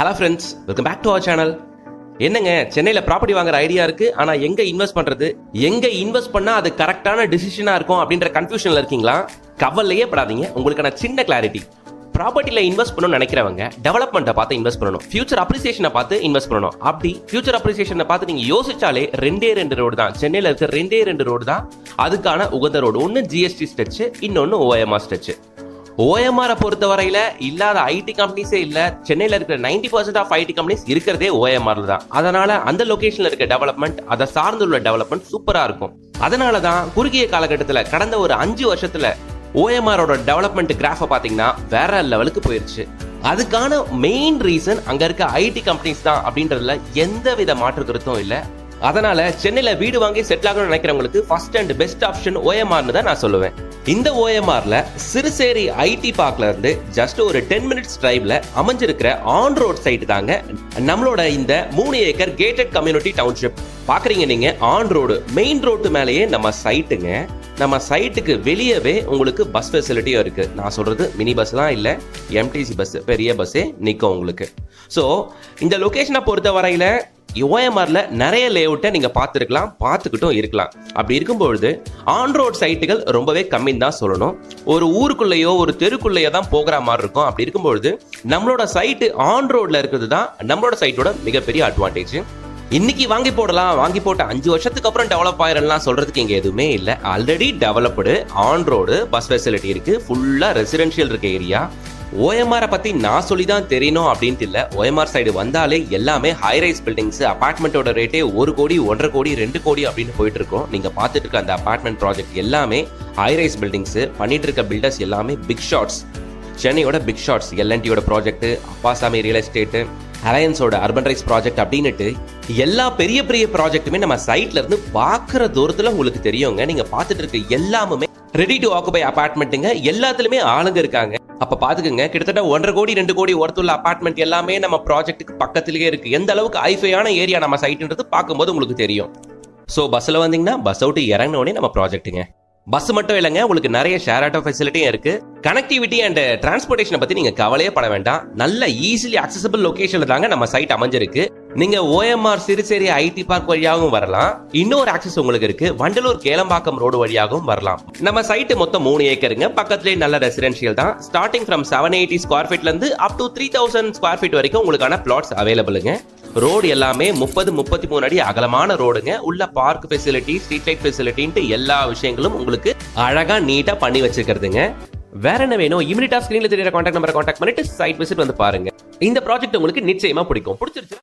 Hello friends, welcome back to our channel. என்னங்க, சென்னையில் property வாங்குற ஐடியா இருக்கு, ஆனா எங்க இன்வெஸ்ட் பண்றது, எங்க இன்வெஸ்ட் பண்ணா அது கரெக்டான டிசிஷனா இருக்கும் அப்படின்ற கன்ஃபியூஷன்ல இருக்கீங்களா? கவலையே படாதீங்க, உங்களுக்கான சின்ன கிளாரிட்டி. ப்ராப்பர்ட்டில இன்வெஸ்ட் பண்ணணும்னு நினைக்கிறவங்க டெவலப்மெண்ட்டை பார்த்து இன்வெஸ்ட் பண்ணணும், ஃபியூச்சர் அப்ரிசியேஷனை பார்த்து இன்வெஸ்ட் பண்ணணும். அப்படி ஃபியூச்சர் அப்ரிசியேஷனை பார்த்து நீங்க யோசிச்சாலே ரெண்டு ரோடு தான், சென்னையில் இருக்க ரெண்டு ரோடு தான் அதுக்கான உகந்த ரோடு. ஒன்னு ஜிஎஸ்டி ஸ்ட்ரெச், இன்னொன்னு ஓஎம்ஆர் ஸ்ட்ரெச். ஓஎம்ஆர் பொறுத்த வரையில இல்லாத ஐடி கம்பெனிஸே இல்ல. சென்னையில இருக்கிற 90% ஆஃப் ஐடி கம்பெனிஸ் இருக்கிறதே ஓஎம்ஆர்ல தான். அதனால அந்த லொகேஷன்ல இருக்க டெவலப்மெண்ட், அதை சார்ந்துள்ள டெவலப்மெண்ட் சூப்பரா இருக்கும். அதனாலதான் குறுகிய காலகட்டத்தில் கடந்த ஒரு 5 வருஷத்துல ஓஎம்ஆரோட டெவலப்மெண்ட் கிராஃபை பாத்தீங்கன்னா வேற லெவலுக்கு போயிருச்சு. அதுக்கான மெயின் ரீசன் அங்க இருக்க ஐடி கம்பெனிஸ் தான் அப்படின்றதுல எந்த வித மாற்று கருத்தும் இல்ல. அதனால சென்னையில வீடு வாங்கி செட்டில் ஆகணும்னு நினைக்கிறவங்களுக்கு ஃபர்ஸ்ட் அண்ட் பெஸ்ட் ஆப்ஷன் ஓஎம்ஆர்னு தான் நான் சொல்லுவேன். இந்த ஓஎம்ஆர்ல சிறுசேரி ஐடி பார்க்ல இருந்து ஜஸ்ட் ஒரு 10 மினிட்ஸ் டிரைவ்ல அமைஞ்சிருக்கிற ஆன் ரோட் சைட் தாங்க நம்மளோட இந்த 3 ஏக்கர் கேட்டட் கம்யூனிட்டி டவுன்ஷிப். பாக்குறீங்க நீங்க, ஆன் ரோடு, மெயின் ரோட்டு மேலேயே நம்ம சைட்டுங்க. நம்ம சைட்டுக்கு வெளியவே உங்களுக்கு பஸ் ஃபெசிலிட்டியும் இருக்கு. நான் சொல்றது மினி பஸ் தான் இல்ல, எம்டிசி பஸ், பெரிய பஸ்ஸே நிற்கும் உங்களுக்கு. ஸோ இந்த லொகேஷனை பொறுத்த வரையில ஓஎம்ஆர்ல நிறைய லேஅவுட்டை நீங்க பார்த்துக்கிட்டும் இருக்கலாம். அப்படி இருக்கும்பொழுது ஆன் ரோட் சைட்டுகள் ரொம்பவே கம்மின்னு தான் சொல்லணும். ஒரு ஊருக்குள்ளேயோ ஒரு தெருக்குள்ளேயோ தான் போகிற மாதிரி இருக்கும். அப்படி இருக்கும்பொழுது நம்மளோட சைட்டு ஆன் ரோட்ல இருக்கிறது தான் நம்மளோட சைட்டோட மிகப்பெரிய அட்வான்டேஜ். இன்னைக்கு வாங்கி போட்ட 5 வருஷத்துக்கு அப்புறம் டெவலப் ஆயிரலாம் சொல்றதுக்கு இங்க எதுவுமே இல்லை. Already developed on road, bus facility இருக்கு, ஃபுல்லா ரெசிடென்ஷியல் இருக்க ஏரியா. ஓஎம்ஆரை பத்தி நான் சொல்லி தான் தெரியணும் அப்படின்ட்டு இல்லை. ஓஎம்ஆர் சைடு வந்தாலே எல்லாமே ஹைரைஸ் பில்டிங்ஸ், அபார்ட்மெண்ட்டோட ரேட்டே 1 கோடி, 1.5 கோடி, 2 கோடி அப்படின்னு போயிட்டு இருக்கோம். நீங்க பார்த்துட்டு இருக்க அந்த அபார்ட்மெண்ட் ப்ராஜெக்ட் எல்லாமே ஹைரைஸ் பில்டிங்ஸ். பண்ணிட்டு இருக்க பில்டர்ஸ் எல்லாமே பிக் ஷாட்ஸ், சென்னையோட பிக் ஷாட்ஸ். எல்என்டியோட ப்ராஜெக்ட், அப்பாசாமி ரியல் எஸ்டேட், அலையன்ஸோட அர்பன் ரைஸ் ப்ராஜெக்ட் அப்படின்னுட்டு எல்லா பெரிய பெரிய ப்ராஜெக்ட்டுமே நம்ம சைட்ல இருந்து பார்க்குற தூரத்துல உங்களுக்கு தெரியுங்க. நீங்க பார்த்துட்டு இருக்க எல்லாமே ரெடி டு ஆக்குபை அபார்ட்மெண்ட்டுங்க. எல்லாத்துலயுமே ஆளுங்க இருக்காங்க. அப்ப பாத்துக்கங்க, கிட்டத்தட்ட 1.5 கோடி 2 கோடி ஒர்த்துள்ள அபார்ட்மெண்ட் எல்லாமே நம்ம ப்ராஜெக்ட்டுக்கு பக்கத்திலேயே இருக்கு. எந்த அளவுக்கு ஹைஃபையான ஏரியா நம்ம சைட்ன்றது பார்க்கும்போது உங்களுக்கு தெரியும். ஸோ பஸ்ல வந்தீங்கன்னா பஸ் அவுட் இறங்கினோடனே நம்ம ப்ராஜெக்ட்டுங்க. பஸ் மட்டும் இல்லைங்க, உங்களுக்கு நிறைய ஷேர் ஆட்டோ ஃபெசிலிட்டியும் இருக்கு. கனெக்டிவிட்டி அண்ட் டிரான்ஸ்போர்டேஷனை பத்தி நீங்க கவலையே பட வேண்டாம். நல்ல ஈஸிலி அக்சசபிள் லொகேஷன்ல தாங்க நம்ம சைட் அமைஞ்சிருக்கு. நீங்க ஓஎம்ஆர் சிறுசேரி ஐடி பார்க் வழியாகவும் வரலாம். இன்னொரு ஆக்சஸ் உங்களுக்கு இருக்கு, வண்டலூர் கேளம்பாக்கம் ரோடு வழியாகவும் வரலாம். நம்ம சைட் மொத்தம் 3 ஏக்கருங்க. பக்கத்திலே நல்ல ரெசிடென்ஷியல் தான். ஸ்டார்டிங் ஃப்ரம் 780 ஸ்கொயர் ஃபீட்ல இருந்து அப் டு 3000 ஸ்கொயர் ஃபீட் வரைக்கும் உங்களுக்கான பிளாட்ஸ் அவைலபிளுங்க. ரோடு எல்லாமே 30-33 அடி அகலமான ரோடுங்க. உள்ள பார்க் ஃபெசிலிட்டி, ஸ்ட்ரீட் லைட் ஃபெசிலிட்டின்ட்டு எல்லா விஷயங்களும் உங்களுக்கு அழகா நீட்டா பண்ணி வச்சிருக்கிறதுங்க. வேற என்ன வேணும்? இமிடியேட்டா ஸ்கிரீன்ல தெரியற கான்டாக்ட் நம்பரை கான்டாக்ட் பண்ணிட்டு சைட் விசிட் வந்து பாருங்க. இந்த ப்ராஜெக்ட் உங்களுக்கு நிச்சயமா பிடிக்கும். பிடிச்சிருச்சு